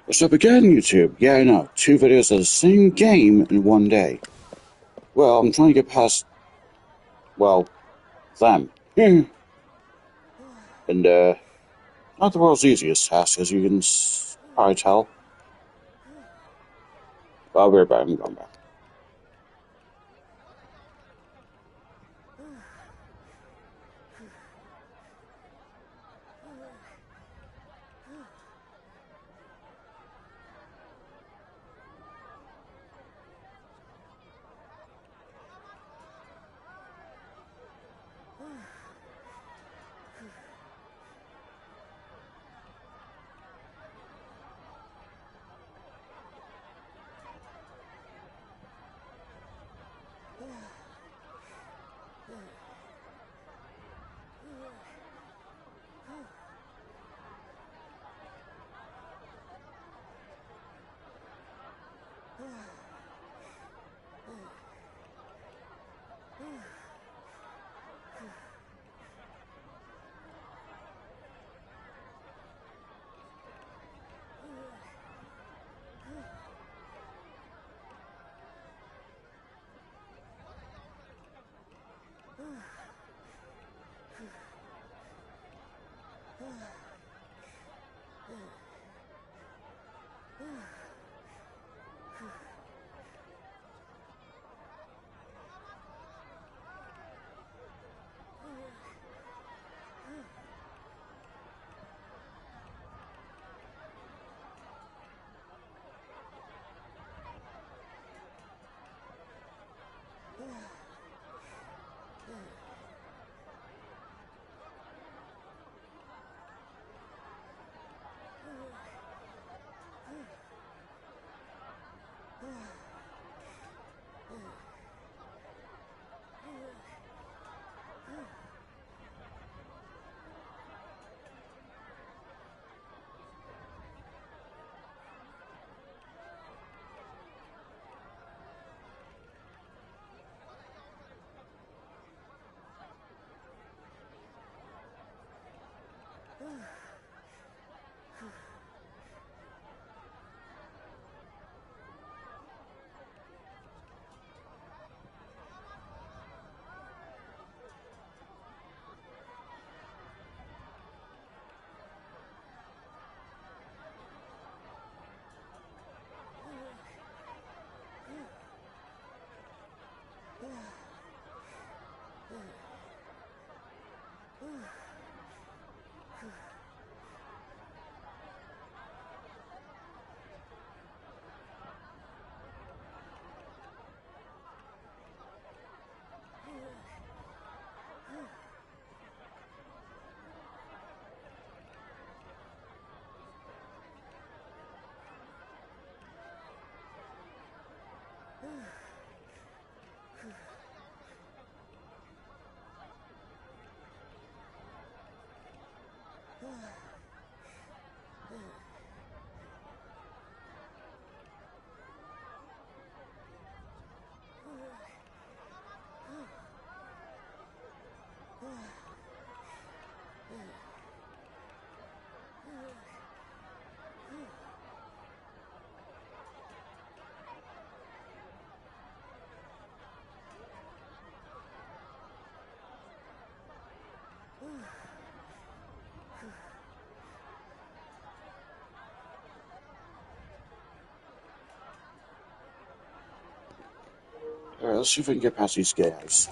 What's up again, YouTube? Yeah, I know. Two videos of the same game in one day. Well, I'm trying to get past, well, them. and, not the world's easiest task, as you can probably tell. But I'll be right back. I'm going back. Alright, let's see if we can get past these guys.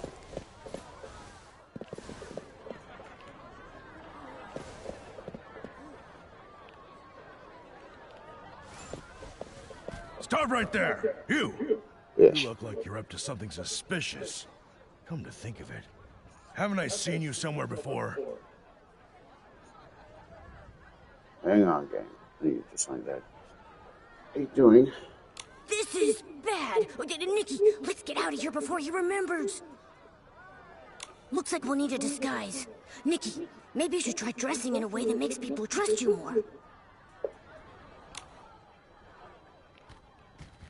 Stop right there! You! Yes. You look like you're up to something suspicious. Come to think of it, haven't I seen you somewhere before? Hang on, gang. I need to sign that. How you doing? This is bad! Nikki, let's get out of here before he remembers! Looks like we'll need a disguise. Nikki, maybe you should try dressing in a way that makes people trust you more.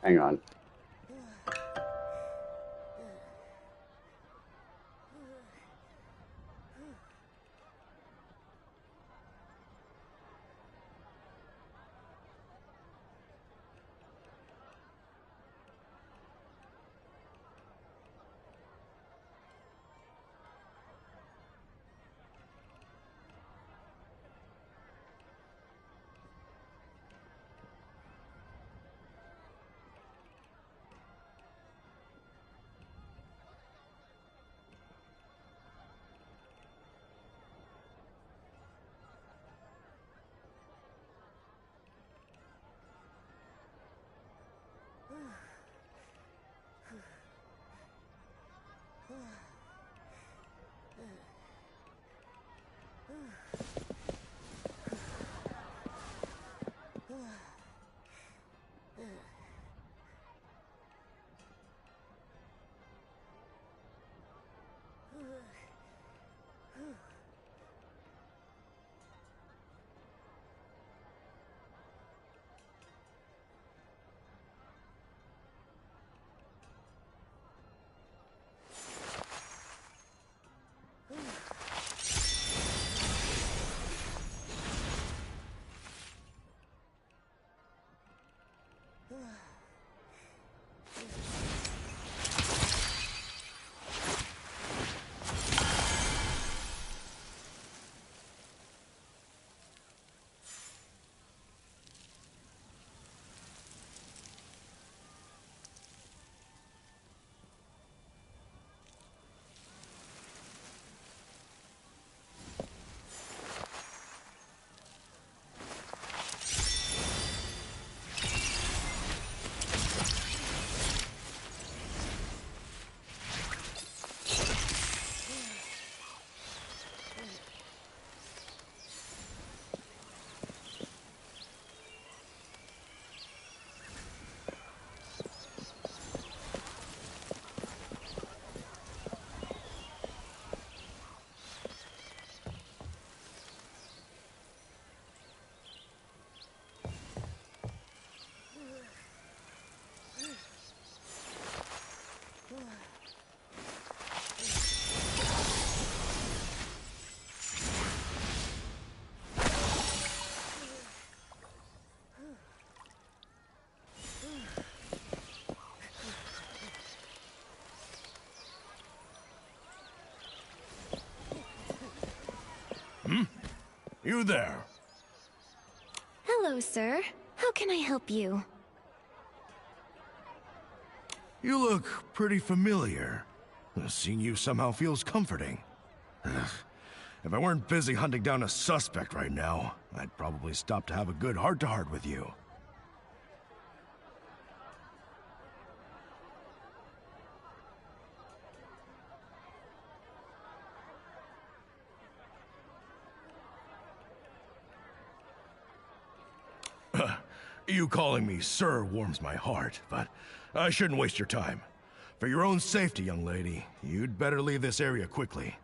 Hang on. You there. Hello, sir. How can I help you? You look pretty familiar. Seeing you somehow feels comforting. If I weren't busy hunting down a suspect right now, I'd probably stop to have a good heart-to-heart with you. You calling me sir warms my heart, but I shouldn't waste your time. For your own safety, young lady, you'd better leave this area quickly.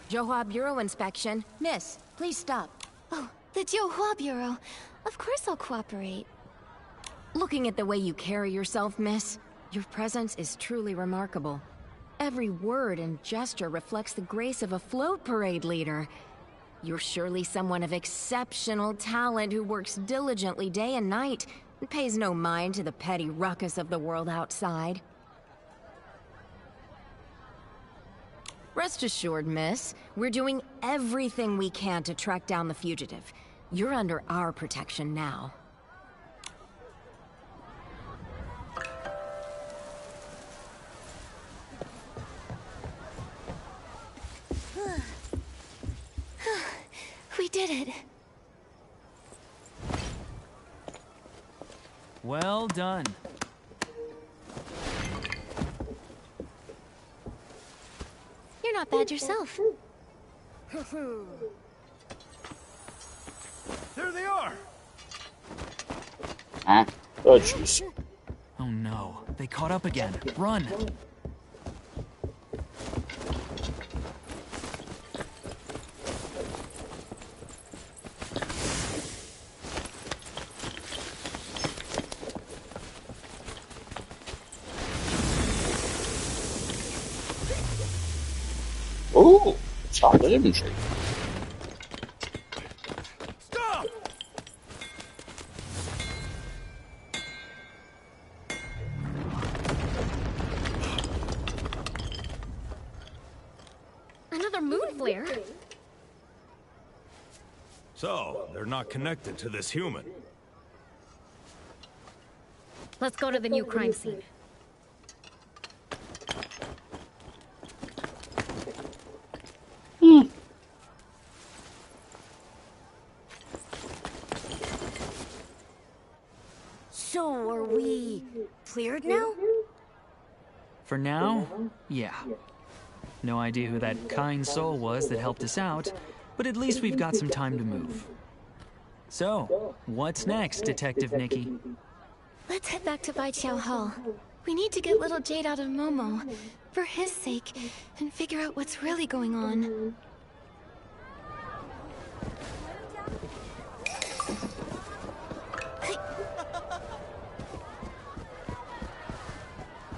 Johua Bureau inspection. Miss, please stop. Oh, the Johua Bureau. Of course I'll cooperate. Looking at the way you carry yourself, miss, your presence is truly remarkable. Every word and gesture reflects the grace of a float parade leader. You're surely someone of exceptional talent who works diligently day and night and pays no mind to the petty ruckus of the world outside. Rest assured, miss, we're doing everything we can to track down the fugitive. You're under our protection now. We did it. Well done. You're not bad yourself. There they are! Huh? Oh, jeez. Oh no, they caught up again. Run! Ooh, solid imagery. Stop! Another moon flare? So, they're not connected to this human. Let's go to the new crime scene. So, are we cleared now? For now, yeah. No idea who that kind soul was that helped us out, but at least we've got some time to move. So, what's next, Detective Nikki? Let's head back to Baiqiao Hall. We need to get little Jade out of Momo, for his sake, and figure out what's really going on.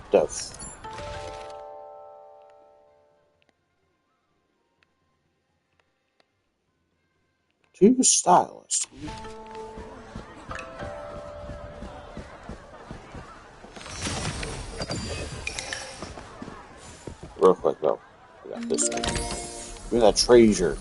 The Too stylish. Real quick though, I got this one. Give me that treasure.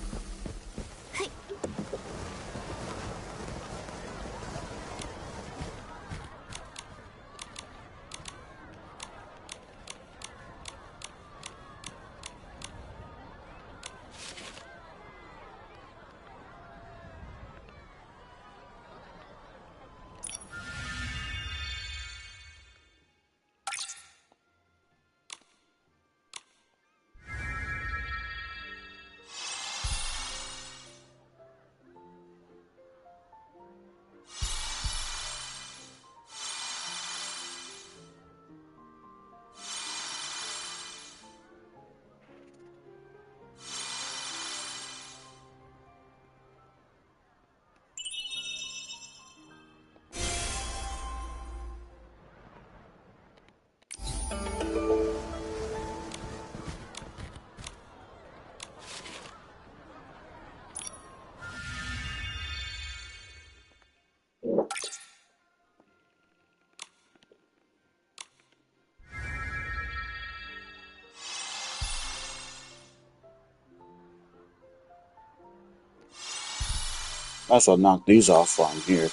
Might as well knock these off while I'm here.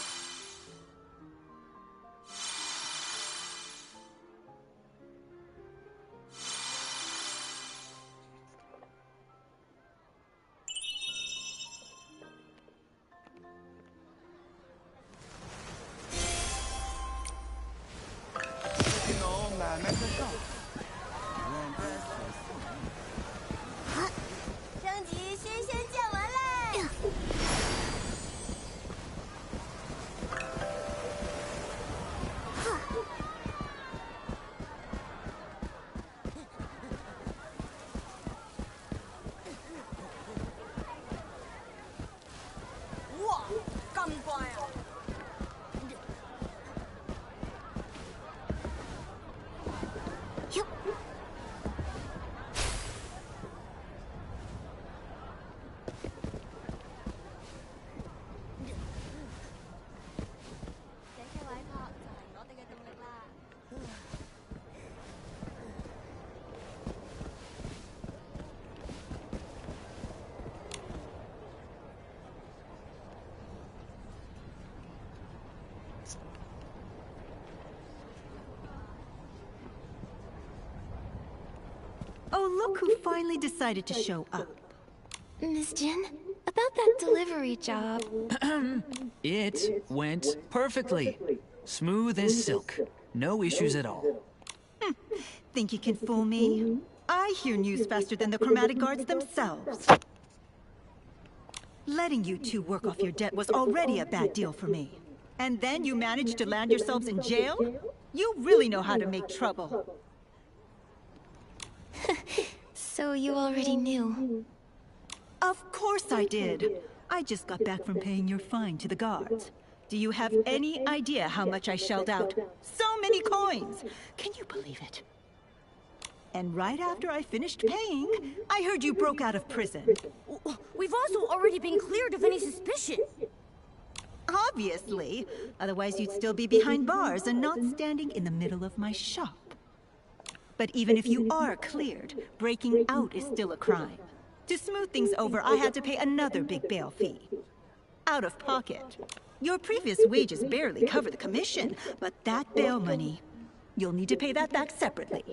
Oh, look who finally decided to show up. Miss Jin, about that delivery job. It went perfectly. Smooth as silk. No issues at all. Think you can fool me? I hear news faster than the chromatic guards themselves. Letting you two work off your debt was already a bad deal for me. And then you managed to land yourselves in jail? You really know how to make trouble. So you already knew? Of course I did. I just got back from paying your fine to the guards. Do you have any idea how much I shelled out? So many coins! Can you believe it? And right after I finished paying, I heard you broke out of prison. We've also already been cleared of any suspicion. Obviously. Otherwise you'd still be behind bars and not standing in the middle of my shop. But even if you are cleared, breaking out is still a crime. To smooth things over, I had to pay another big bail fee. Out of pocket. Your previous wages barely cover the commission, but that bail money, you'll need to pay that back separately.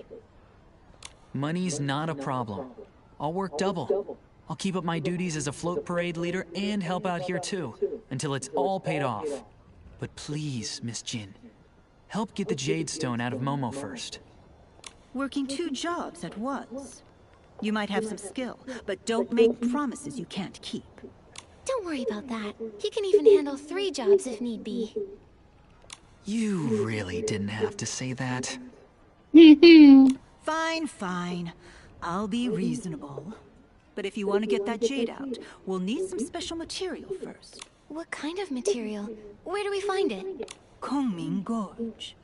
Money's not a problem. I'll work double. I'll keep up my duties as a float parade leader and help out here too, until it's all paid off. But please, Miss Jin, help get the Jade Stone out of Momo first. Working 2 jobs at once. You might have some skill, but don't make promises you can't keep. Don't worry about that. He can even handle 3 jobs if need be. You really didn't have to say that. Fine, fine. I'll be reasonable. But if you want to get that jade out, we'll need some special material first. What kind of material? Where do we find it? Kongming Gorge.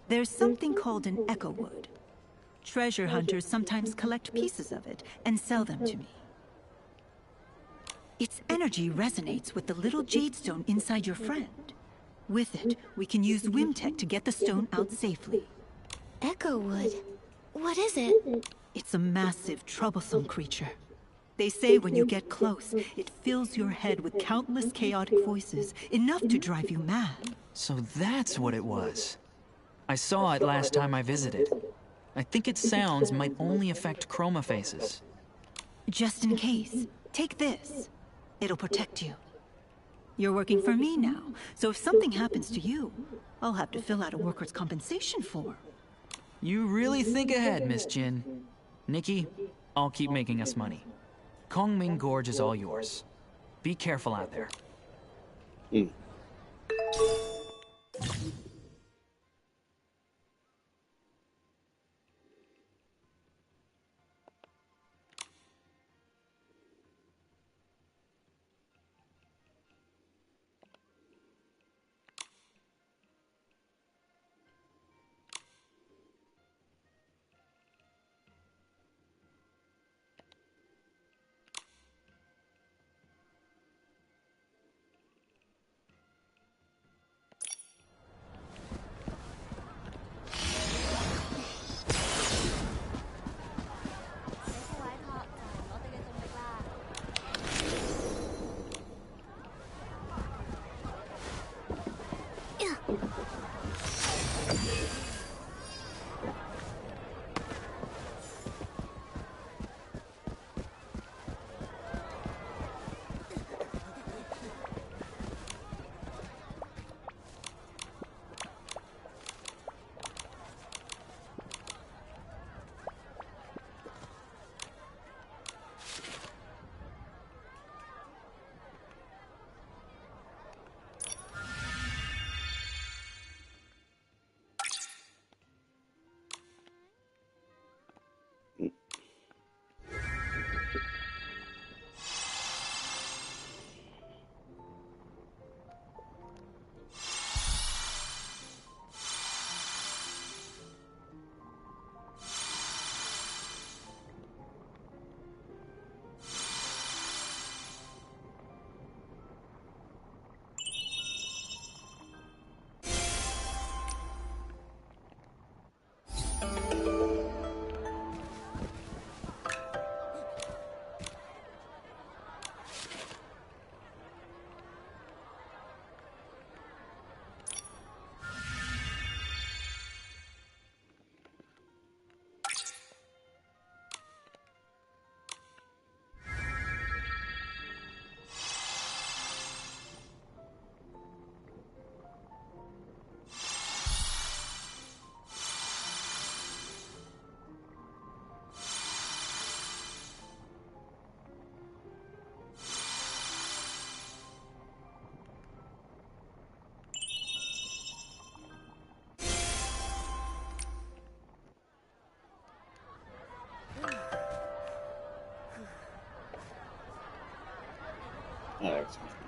There's something called an echo wood. Treasure hunters sometimes collect pieces of it and sell them to me. Its energy resonates with the little jade stone inside your friend. With it, we can use Wimtech to get the stone out safely. Echo wood. What is it? It's a massive, troublesome creature. They say when you get close, it fills your head with countless chaotic voices, enough to drive you mad. So that's what it was. I saw it last time I visited. I think its sounds might only affect chroma faces. Just in case, take this. It'll protect you. You're working for me now, so if something happens to you, I'll have to fill out a workers' compensation form. You really think ahead, Miss Jin. Nikki, I'll keep making us money. Kongming Gorge is all yours. Be careful out there.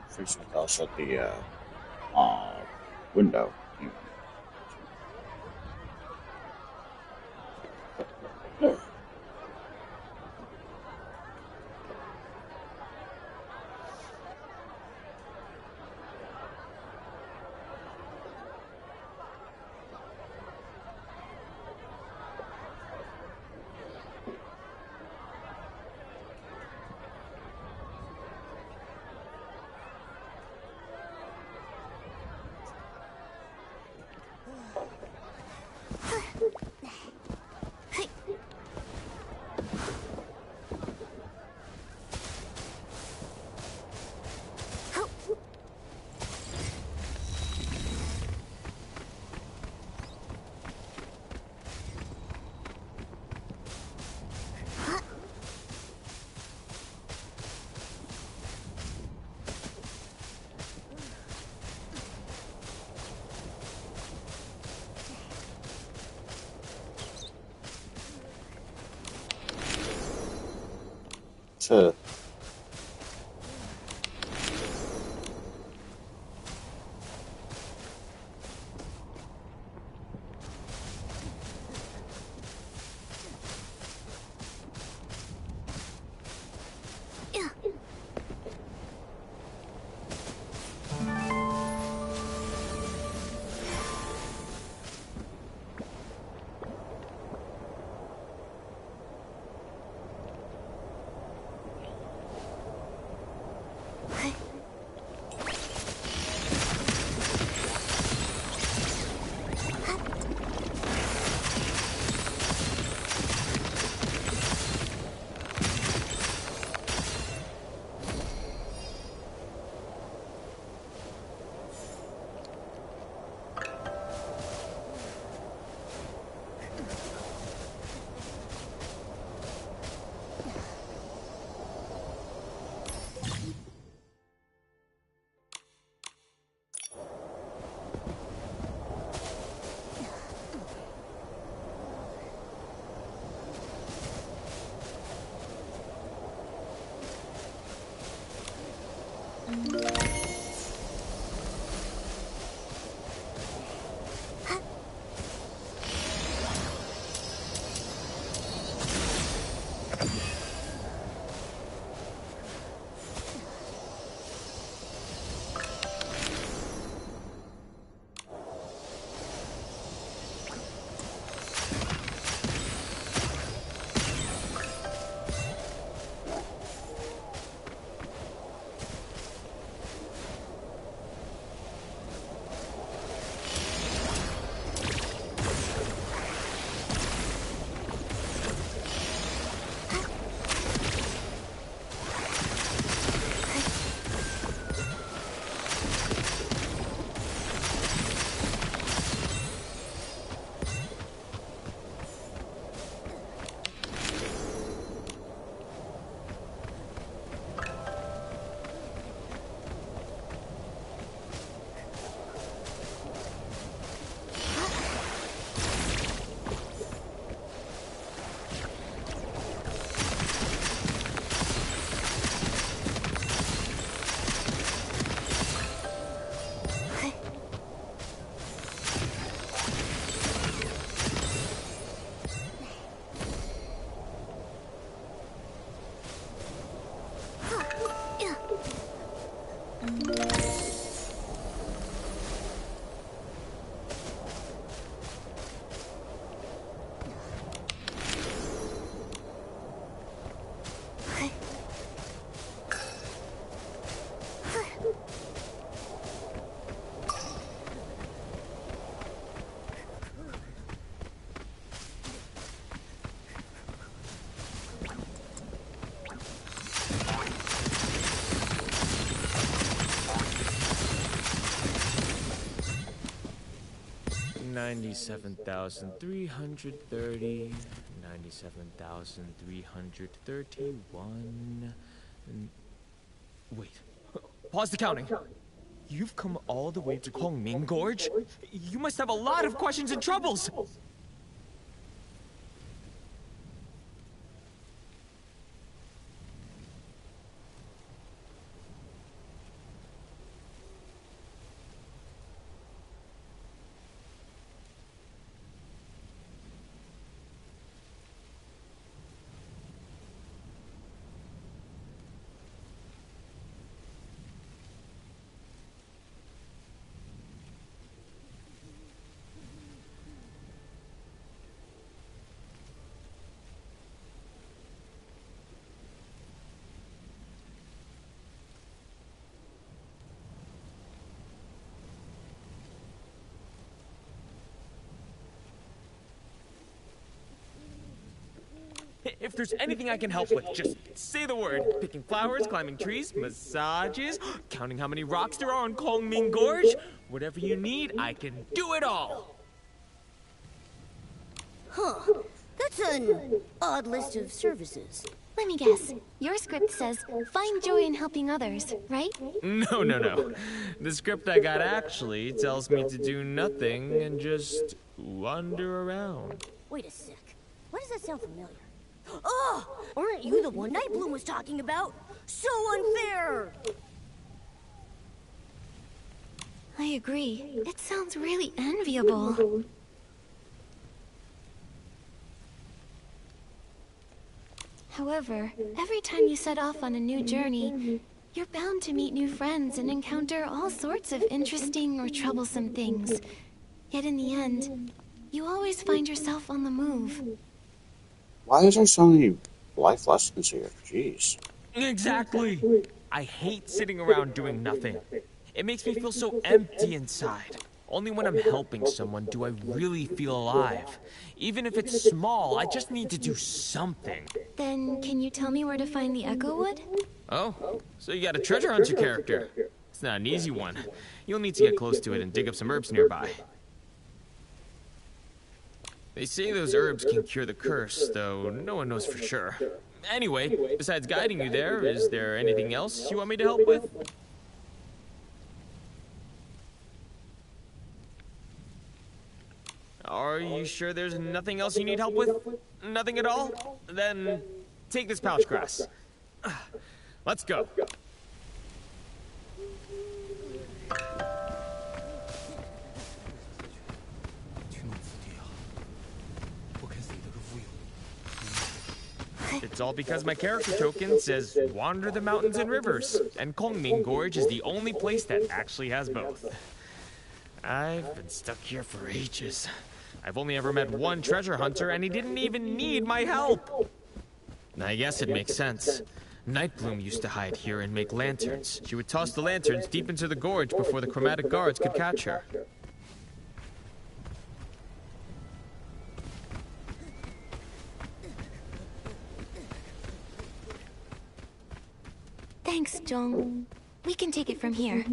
Fixing it. I'll shut the window. To $97,330, 97,331. Wait, pause the counting. You've come all the way to Kongming Gorge? You must have a lot of questions and troubles! If there's anything I can help with, just say the word. Picking flowers, climbing trees, massages, counting how many rocks there are on Kongming Gorge. Whatever you need, I can do it all. Huh. That's an odd list of services. Let me guess. Your script says, find joy in helping others, right? No. The script I got actually tells me to do nothing and just wander around. Wait a sec. Why does that sound familiar? Oh! Aren't you the one Nightbloom was talking about? So unfair! I agree. It sounds really enviable. However, every time you set off on a new journey, you're bound to meet new friends and encounter all sorts of interesting or troublesome things. Yet in the end, you always find yourself on the move. Why is there so many life lessons here? Jeez. Exactly. I hate sitting around doing nothing. It makes me feel so empty inside. Only when I'm helping someone do I really feel alive. Even if it's small, I just need to do something. Then, can you tell me where to find the Echo Wood? Oh, so you got a treasure hunter character. It's not an easy one. You'll need to get close to it and dig up some herbs nearby. They say those herbs can cure the curse, though no one knows for sure. Anyway, besides guiding you there, is there anything else you want me to help with? Are you sure there's nothing else you need help with? Nothing at all? Then take this pouch grass. Let's go. It's all because my character token says wander the mountains and rivers, and Kongming Gorge is the only place that actually has both. I've been stuck here for ages. I've only ever met one treasure hunter, and he didn't even need my help. I guess it makes sense. Nightbloom used to hide here and make lanterns. She would toss the lanterns deep into the gorge before the chromatic guards could catch her. Thanks, Jong. We can take it from here.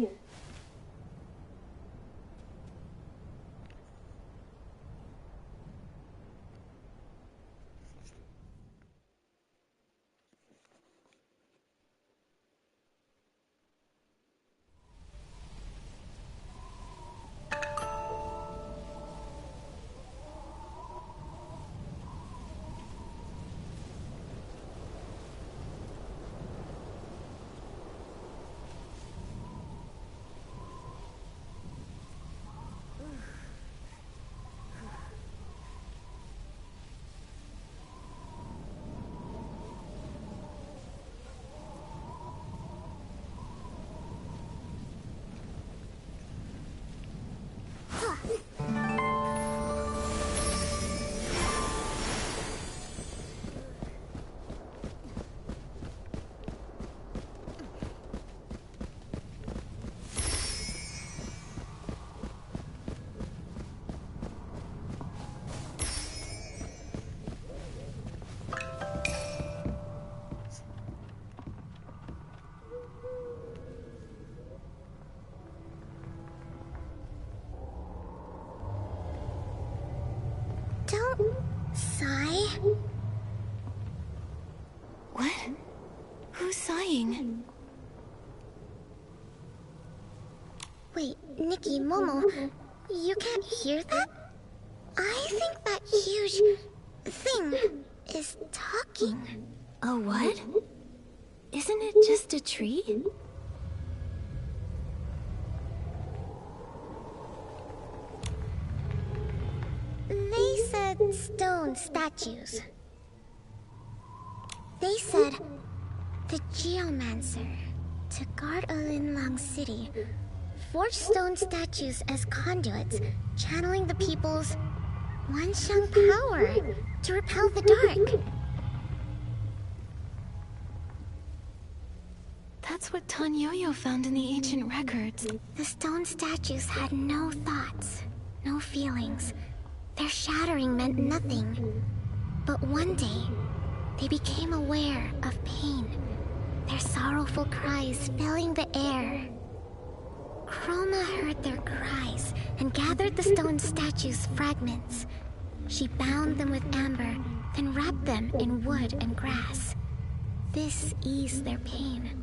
Don't sigh. What? Who's sighing? Wait, Nikki, Momo, you can't hear that? I think that huge thing is talking. A what? Isn't it just a tree? They said stone statues. They said the Geomancer, to guard Alinlang City, forged stone statues as conduits, channeling the people's Wanxiang power to repel the dark. That's what Tan Yo-Yo found in the ancient records. The stone statues had no thoughts, no feelings. Their shattering meant nothing. But one day, they became aware of pain, their sorrowful cries filling the air. Chroma heard their cries and gathered the stone statues' fragments. She bound them with amber, then wrapped them in wood and grass. This eased their pain,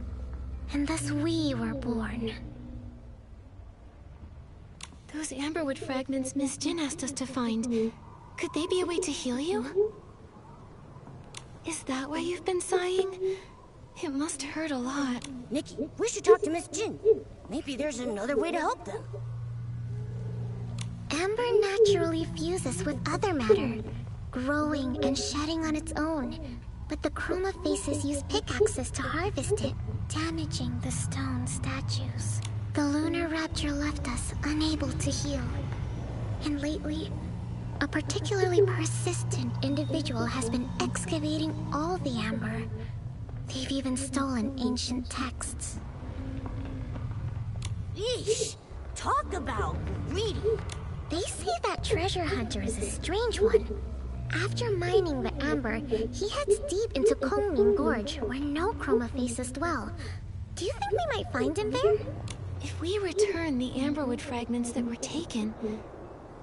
and thus we were born. Those amberwood fragments Miss Jin asked us to find, could they be a way to heal you? Is that why you've been sighing? It must hurt a lot. Nikki, we should talk to Miss Jin. Maybe there's another way to help them. Amber naturally fuses with other matter, growing and shedding on its own. But the Chroma faces use pickaxes to harvest it, damaging the stone statues. The lunar rapture left us unable to heal. And lately, a particularly persistent individual has been excavating all the amber. They've even stolen ancient texts. Eesh! Talk about greedy! They say that treasure hunter is a strange one. After mining the amber, he heads deep into Kongming Gorge, where no Chroma faces dwell. Do you think we might find him there? If we return the amberwood fragments that were taken,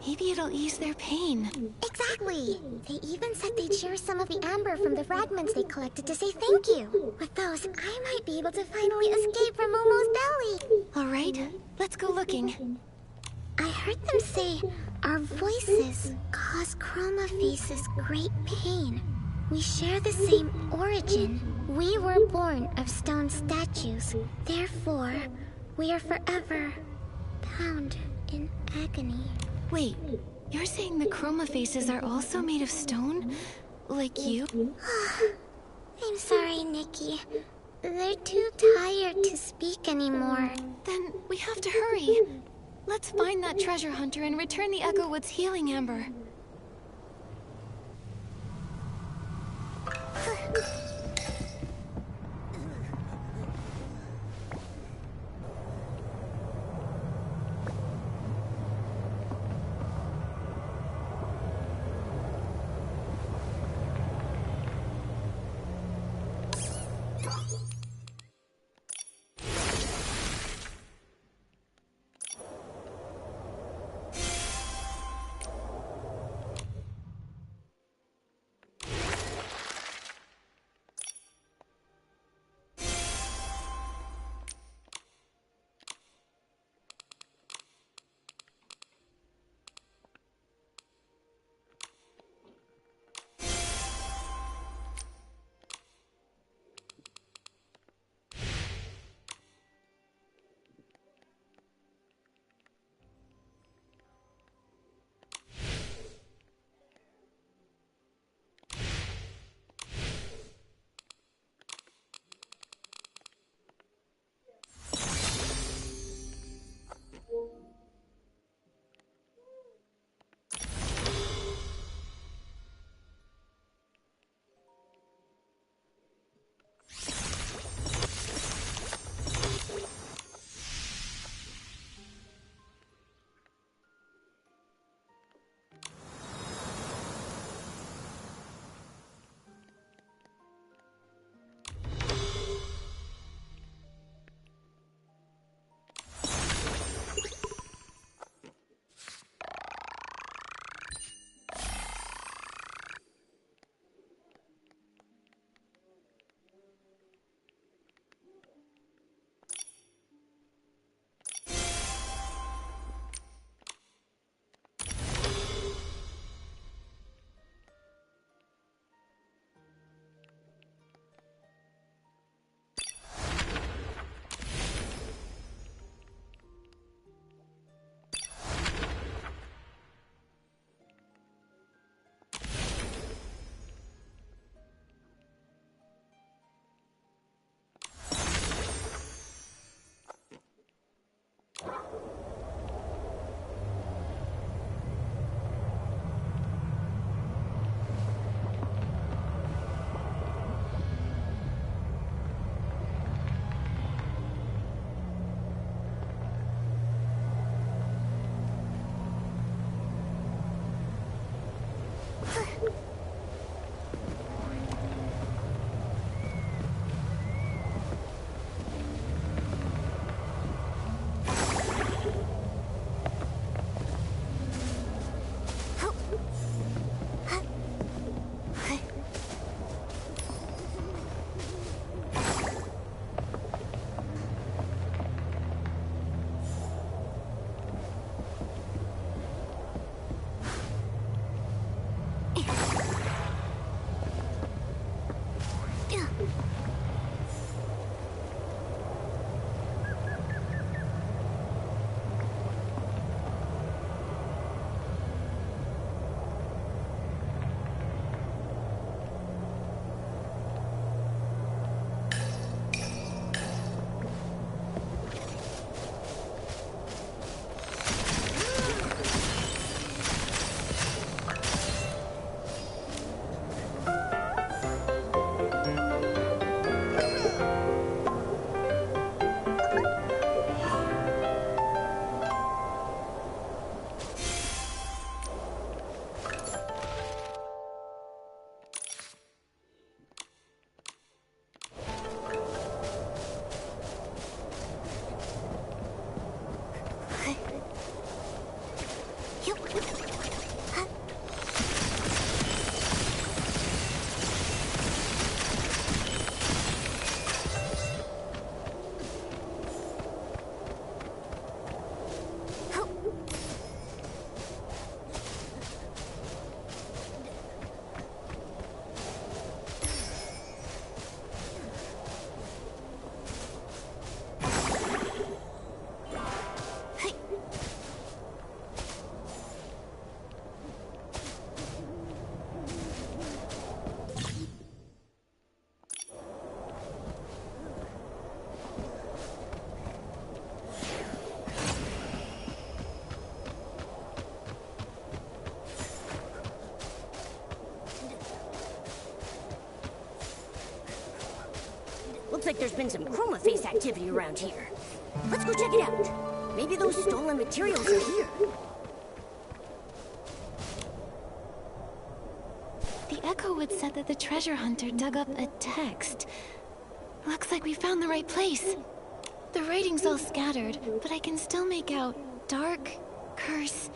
maybe it'll ease their pain. Exactly! They even said they'd share some of the amber from the fragments they collected to say thank you. With those, I might be able to finally escape from Momo's belly! Alright, let's go looking. I heard them say our voices cause Chroma faces great pain. We share the same origin. We were born of stone statues. Therefore, we are forever bound in agony. Wait, you're saying the Chroma faces are also made of stone? Like you? I'm sorry, Nikki. They're too tired to speak anymore. Then we have to hurry. Let's find that treasure hunter and return the Echo Wood's healing amber. Looks like there's been some chroma face activity around here. Let's go check it out. Maybe those stolen materials are here. The Echo Wood said that the treasure hunter dug up a text. Looks like we found the right place. The writing's all scattered, but I can still make out Dark, Curse,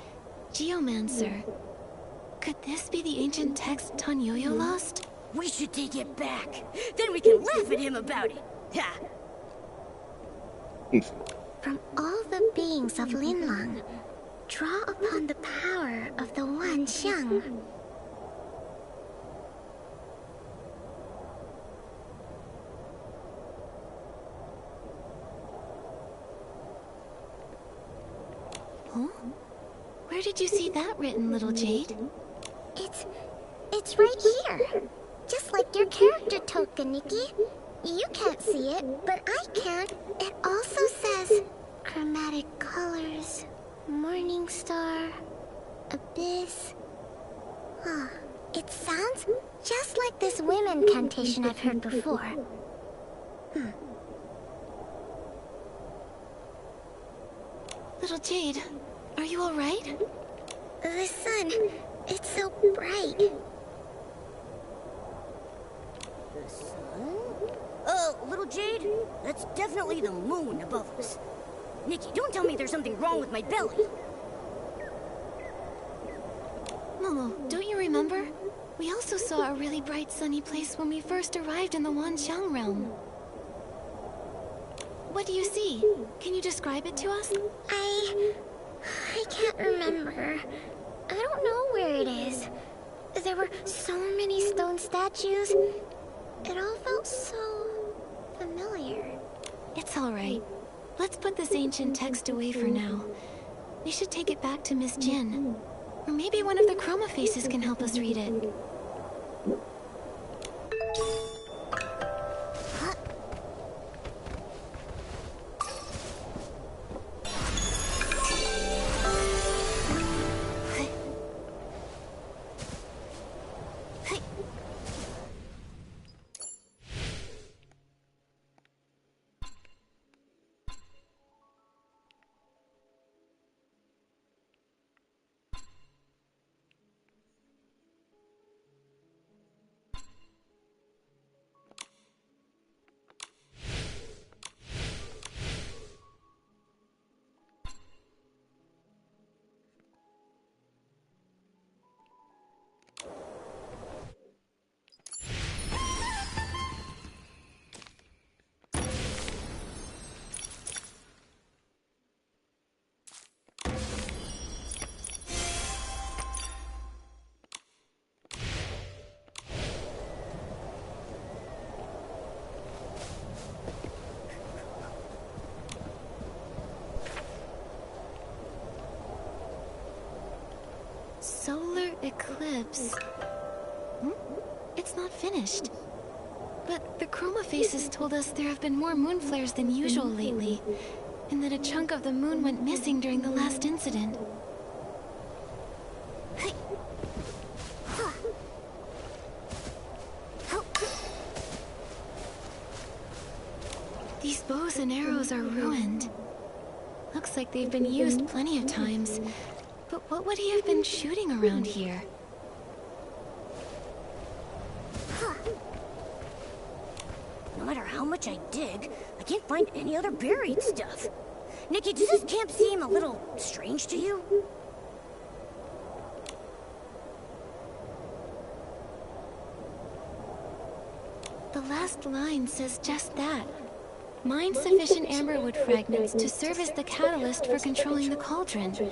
Geomancer. Could this be the ancient text Tanyoyo lost? We should take it back. Then we can laugh at him about it. Ha! From all the beings of Linlang, draw upon the power of the One Xiang. Huh? Where did you see that written, little Jade? It's right here. Just like your character token, Nikki. You can't see it, but I can. It also says chromatic colors, morning star, abyss. Huh. It sounds just like this whim incantation I've heard before. Little Jade, are you alright? The sun, it's so bright. The sun? Little Jade? That's definitely the moon above us. Nikki, don't tell me there's something wrong with my belly. Momo, don't you remember? We also saw a really bright sunny place when we first arrived in the Wanxiang realm. What do you see? Can you describe it to us? I can't remember. I don't know where it is. There were so many stone statues. It all felt so familiar. It's alright. Let's put this ancient text away for now. We should take it back to Miss Jin. Or maybe one of the chroma faces can help us read it. Solar eclipse. It's not finished. But the chroma faces told us there have been more moon flares than usual lately, and that a chunk of the moon went missing during the last incident. These bows and arrows are ruined. Looks like they've been used plenty of times. But what would he have been shooting around here? No matter how much I dig, I can't find any other buried stuff. Nikki, does this camp seem a little strange to you? The last line says just that. Mine sufficient amberwood fragments to serve as the catalyst for controlling the cauldron.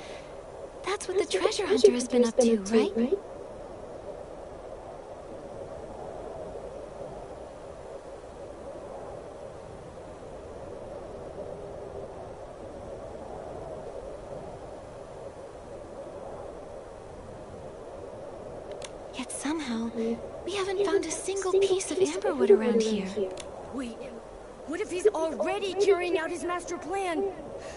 That's what the treasure hunter has been up to, right? Yet somehow, we haven't found a single piece of amberwood around here. Wait, what if he's already carrying out his master plan?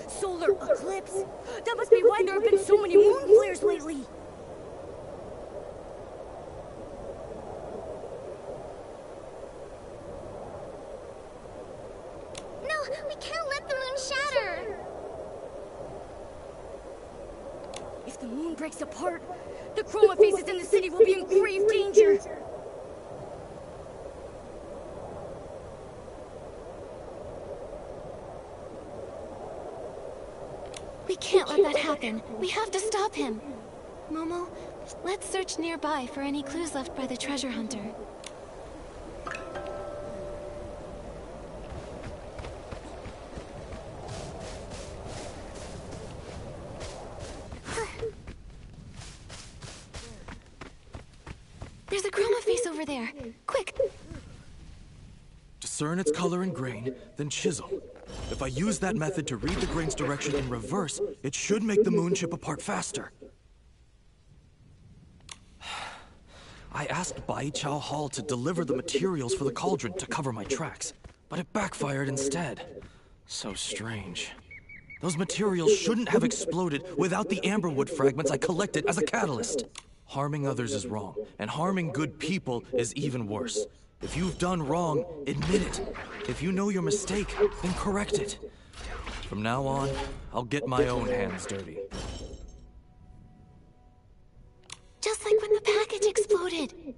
Solar eclipse? That must be why there have been so many moon flares lately. We can't let the moon shatter! If the moon breaks apart, the chroma faces in the city will be in grave danger. We can't let that happen. We have to stop him. Momo, let's search nearby for any clues left by the treasure hunter. There's a chroma face over there. Quick! Discern its color and grain, then chisel. If I use that method to read the grain's direction in reverse, it should make the moon chip apart faster. I asked Bai Chao Hall to deliver the materials for the cauldron to cover my tracks, but it backfired instead. So strange. Those materials shouldn't have exploded without the amberwood fragments I collected as a catalyst. Harming others is wrong, and harming good people is even worse. If you've done wrong, admit it. If you know your mistake, then correct it. From now on, I'll get my own hands dirty. Just like when the package exploded.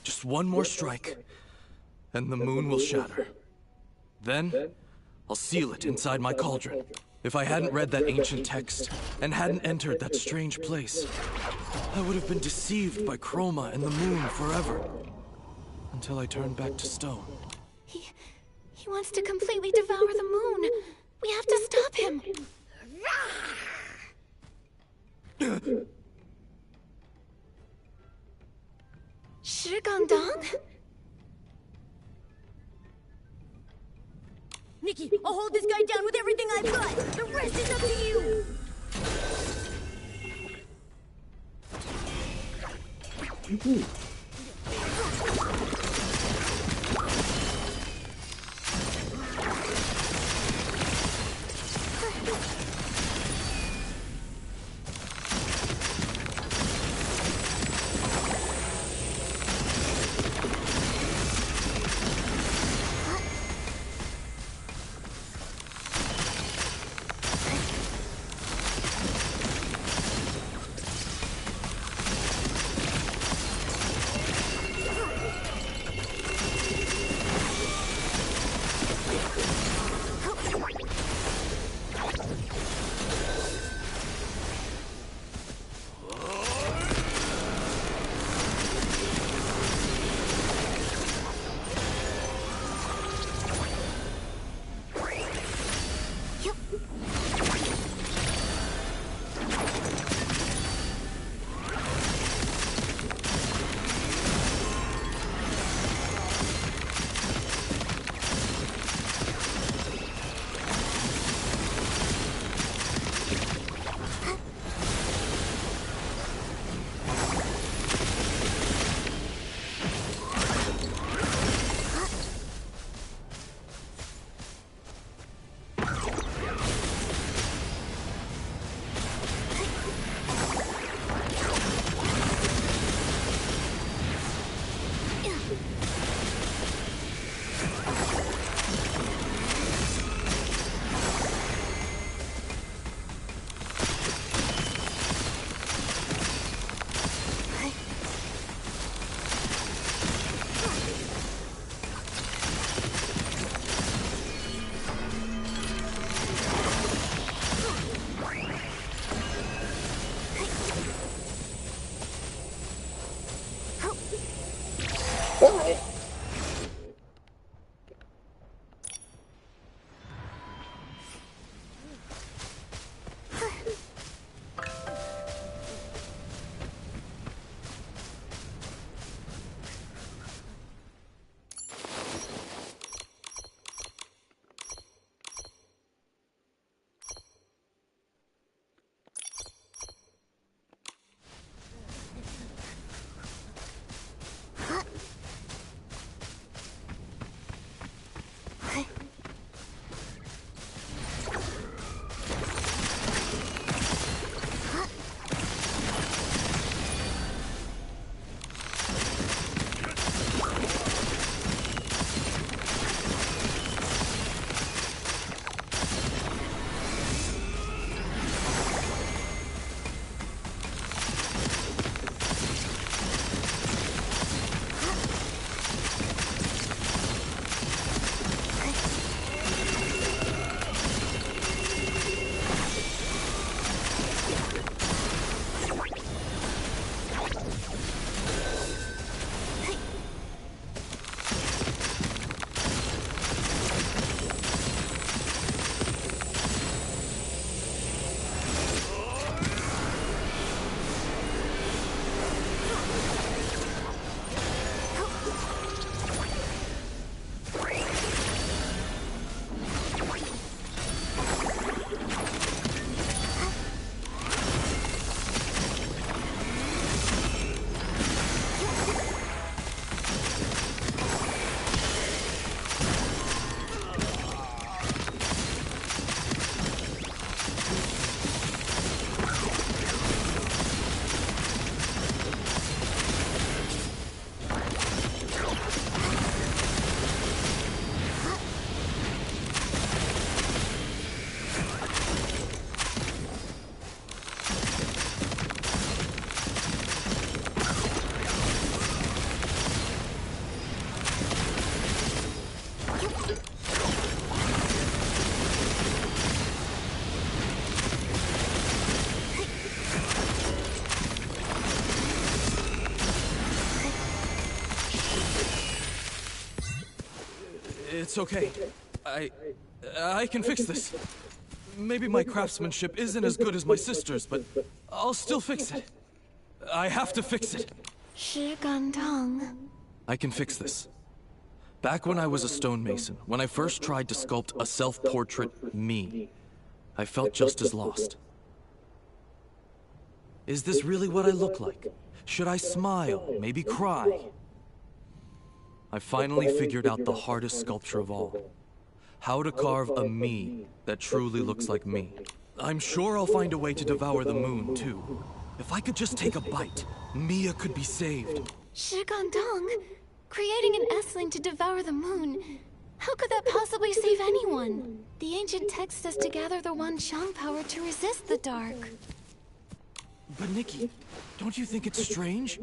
Just one more strike, and the moon will shatter. Then, I'll seal it inside my cauldron. If I hadn't read that ancient text, and hadn't entered that strange place, I would have been deceived by Chroma and the moon forever. Until I turned back to stone. He wants to completely devour the moon. We have to stop him. Shigangdang? Nikki, I'll hold this guy down with everything I've got. The rest is up to you. It's okay. I can fix this. Maybe my craftsmanship isn't as good as my sister's, but I'll still fix it. I have to fix it. 石敢当. I can fix this. Back when I was a stonemason, when I first tried to sculpt a self-portrait me, I felt just as lost. Is this really what I look like? Should I smile, maybe cry? I finally figured out the hardest sculpture of all. How to carve a me that truly looks like me. I'm sure I'll find a way to devour the moon, too. If I could just take a bite, Mia could be saved. 石敢当? Creating an S-ling to devour the moon. How could that possibly save anyone? The ancient text says to gather the one Shang power to resist the dark. But Nikki, don't you think it's strange?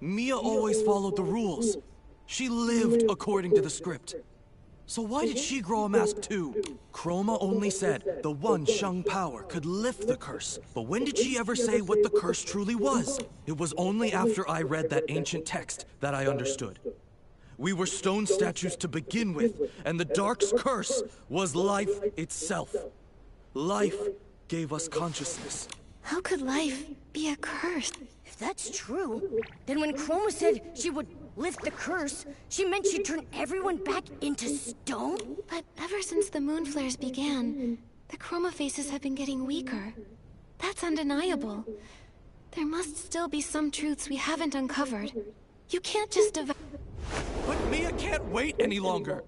Mia always followed the rules. She lived according to the script. So why did she grow a mask too? Chroma only said the one Shang power could lift the curse. But when did she ever say what the curse truly was? It was only after I read that ancient text that I understood. We were stone statues to begin with, and the Dark's curse was life itself. Life gave us consciousness. How could life be a curse? If that's true, then when Chroma said she would lift the curse, she meant she'd turn everyone back into stone? But ever since the moon flares began, the Chroma faces have been getting weaker. That's undeniable. There must still be some truths we haven't uncovered. You can't just But Mia can't wait any longer.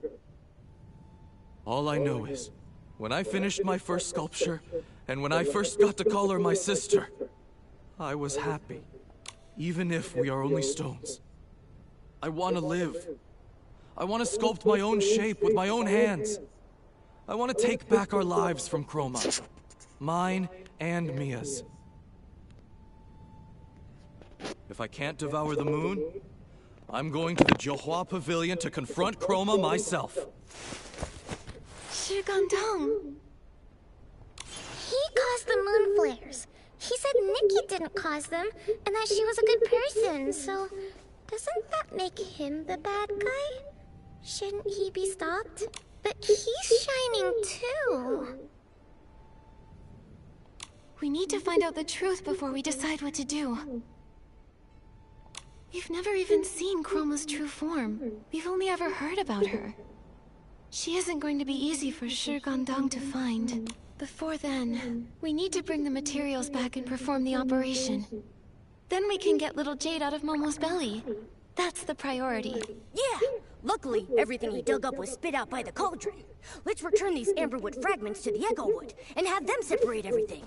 All I know is, when I finished my first sculpture, and when I first got to call her my sister, I was happy, even if we are only stones. I want to live. I want to sculpt my own shape with my own hands. I want to take back our lives from Chroma. Mine and Mia's. If I can't devour the moon, I'm going to the Johua Pavilion to confront Chroma myself. 石敢当. He caused the moon flares. He said Nikki didn't cause them, and that she was a good person, so doesn't that make him the bad guy? Shouldn't he be stopped? But he's shining too. We need to find out the truth before we decide what to do. We've never even seen Chroma's true form. We've only ever heard about her. She isn't going to be easy for Shi Gandang to find. Before then, we need to bring the materials back and perform the operation. Then we can get little Jade out of Momo's belly. That's the priority. Yeah! Luckily, everything he dug up was spit out by the cauldron. Let's return these amberwood fragments to the Echo Wood and have them separate everything.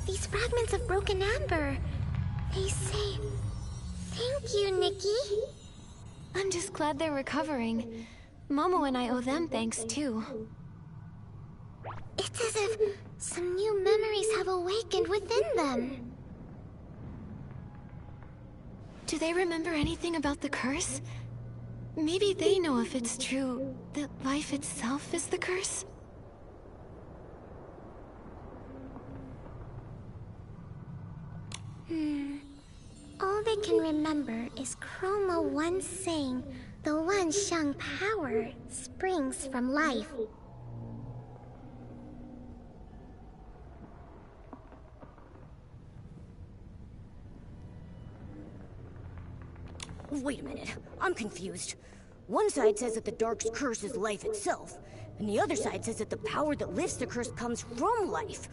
These fragments of broken amber. They say, thank you, Nikki. I'm just glad they're recovering. Momo and I owe them thanks, too. It's as if some new memories have awakened within them. Do they remember anything about the curse? Maybe they know if it's true that life itself is the curse? All I can remember is Chroma once saying the Wan Xiang power springs from life. Wait a minute, I'm confused. One side says that the Dark's curse is life itself, and the other side says that the power that lifts the curse comes from life.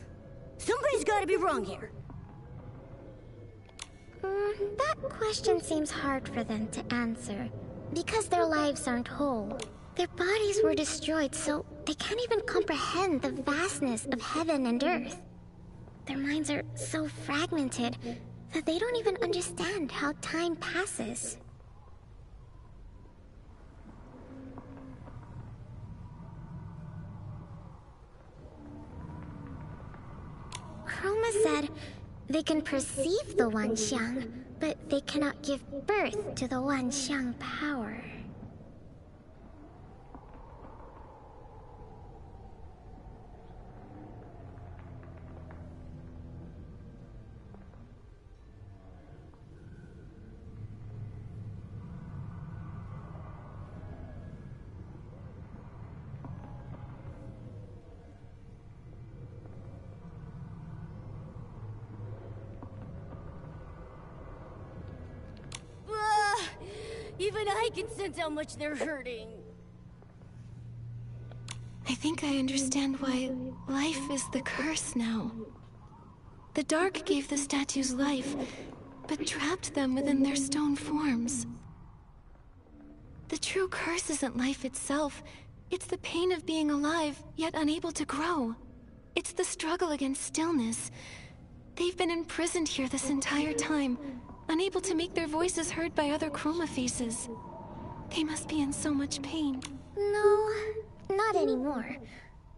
Somebody's gotta be wrong here. That question seems hard for them to answer, because their lives aren't whole. Their bodies were destroyed, so they can't even comprehend the vastness of heaven and earth. Their minds are so fragmented that they don't even understand how time passes. Chroma said they can perceive the Wan Xiang, but they cannot give birth to the Wan Xiang power. Even I can sense how much they're hurting. I think I understand why life is the curse now. The Dark gave the statues life, but trapped them within their stone forms. The true curse isn't life itself. It's the pain of being alive, yet unable to grow. It's the struggle against stillness. They've been imprisoned here this entire time, unable to make their voices heard by other Chroma faces. They must be in so much pain. No, not anymore.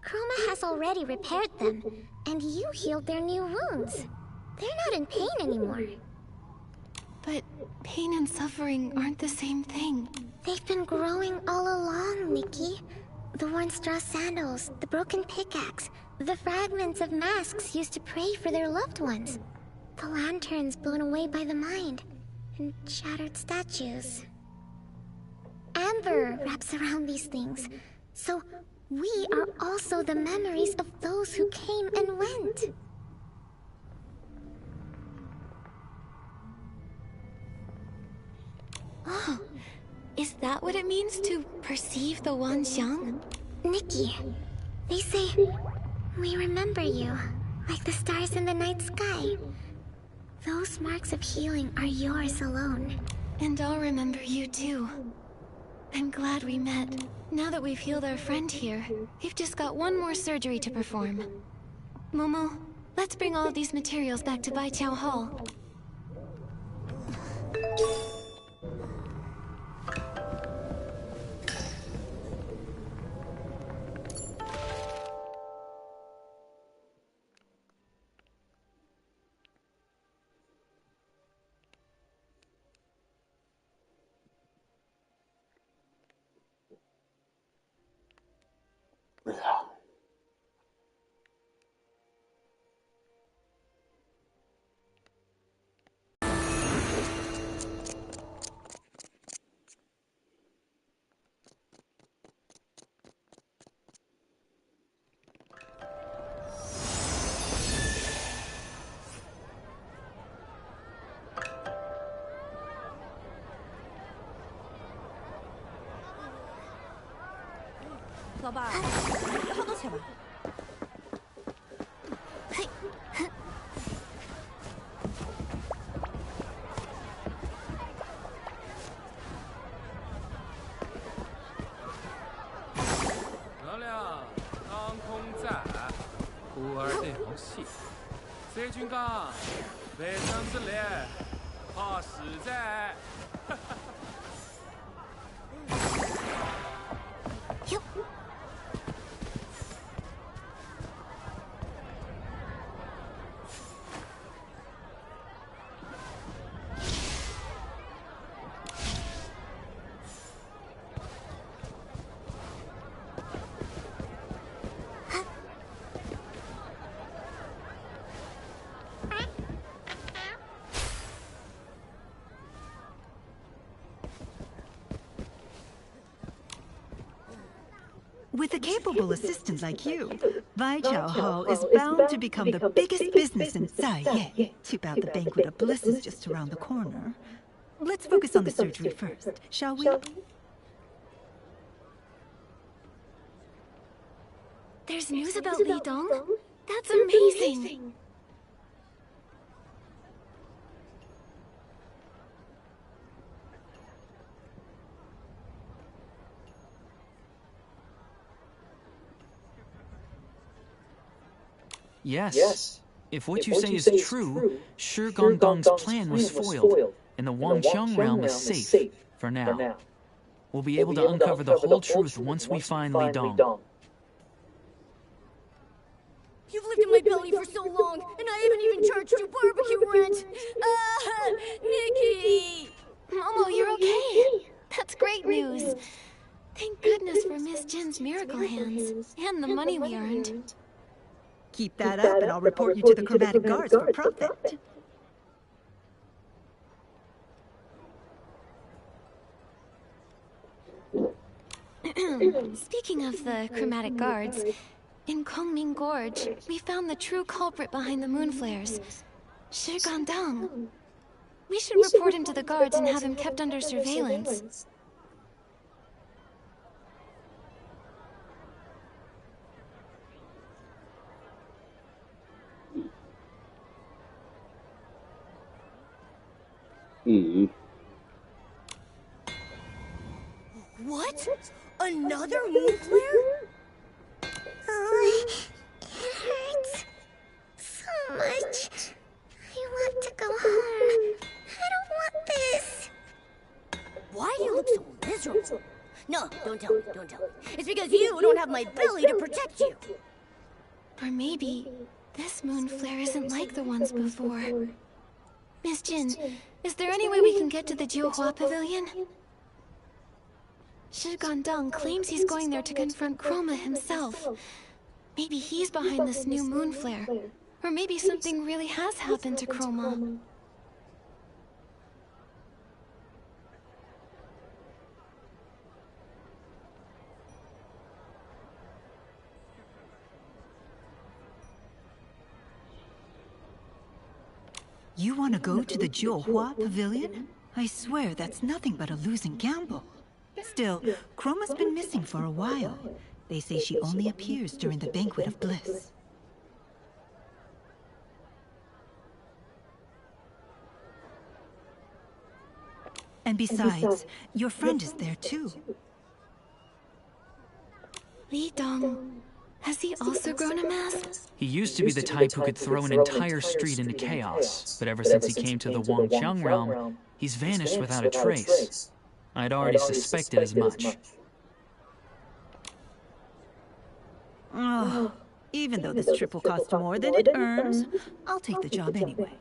Chroma has already repaired them, and you healed their new wounds. They're not in pain anymore. But pain and suffering aren't the same thing. They've been growing all along, Nikki. The worn straw sandals, the broken pickaxe, the fragments of masks used to pray for their loved ones. The lanterns blown away by the mind, and shattered statues. Amber wraps around these things, so we are also the memories of those who came and went. Oh, is that what it means to perceive the Wan Xiang? Nikki, they say, we remember you, like the stars in the night sky. Those marks of healing are yours alone. And I'll remember you too. I'm glad we met. Now that we've healed our friend here, we've just got one more surgery to perform. Momo, let's bring all of these materials back to Baiqiao Hall. With a capable assistant like you, Waichao Hall is bound to become the biggest business in Ye. Too bad the banquet of bliss is just around the corner. Let's focus on the surgery first, shall we? There's news about Li Dong? That's amazing! Yes. If what you say is true, Shi Gongdong's plan was foiled, and the Wangqiang realm is safe, for now. We'll be able to uncover the whole truth once we find Li Dong. You've lived in my belly for so long, and I haven't even charged you barbecue rent! Nikki! Momo, you're okay. That's great news. Thank goodness for Miss Jin's miracle hands, and the money we earned. Keep that up and I'll report you to the chromatic guards for profit. Speaking of the chromatic guards, in Kongming Gorge, we found the true culprit behind the moon flares, Shi Gandang. We should report him to the guards and have him kept under surveillance. What? Another moon flare? Oh, it hurts so much. I want to go home. I don't want this. Why do you look so miserable? No, don't tell me, don't tell me. It's because you don't have my belly to protect you. Or maybe this moon flare isn't like the ones before. Miss Jin, is there any way we can get to the Jiuhua Pavilion? Shi Gandang claims he's going there to confront Chroma himself. Maybe he's behind this new moon flare. Or maybe something really has happened to Chroma. You want to go to the Jiuhua Pavilion? I swear that's nothing but a losing gamble. Still, Chroma's been missing for a while. They say she only appears during the Banquet of Bliss. And besides, your friend is there too. Li Dong, has he also grown a mass? He used to be the type who could throw an entire street into chaos, but ever since he came to the Wangqiang realm, he's vanished without a trace. I'd already suspected as much. Oh, even though this trip will cost more than it earns, I'll take the job anyway.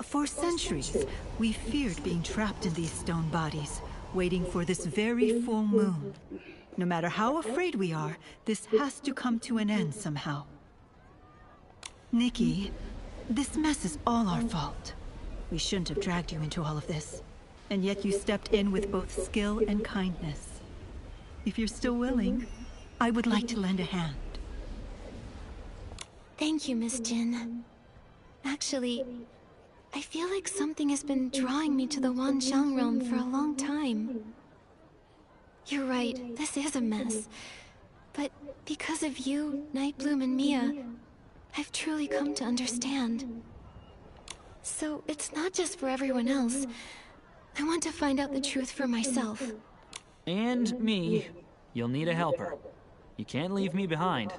For centuries, we feared being trapped in these stone bodies, waiting for this very full moon. No matter how afraid we are, this has to come to an end somehow. Nikki, this mess is all our fault. We shouldn't have dragged you into all of this. And yet you stepped in with both skill and kindness. If you're still willing, I would like to lend a hand. Thank you, Miss Jin. Actually, I feel like something has been drawing me to the Wanxiang realm for a long time. You're right, this is a mess. But because of you, Nightbloom, and Mia, I've truly come to understand. So it's not just for everyone else. I want to find out the truth for myself. And me. You'll need a helper. You can't leave me behind.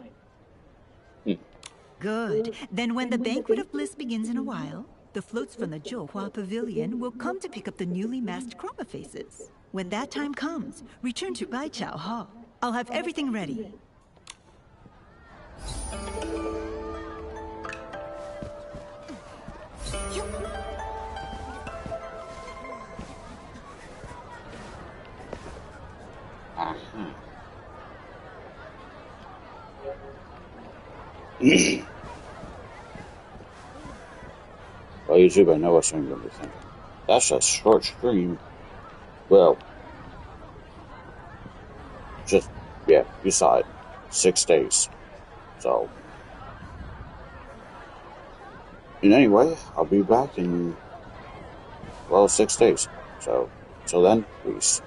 Good. Then when the Banquet of Bliss begins in a while, the floats from the Jiuhua Pavilion will come to pick up the newly masked Chroma faces. When that time comes, return to Baichao Hall. I'll have everything ready. Uh-huh. Well, YouTube, I know what some of you are going to be thinking. That's a short stream. Well, just, yeah, you saw it. 6 days. So, and anyway, I'll be back in, well, 6 days. So, till then, peace.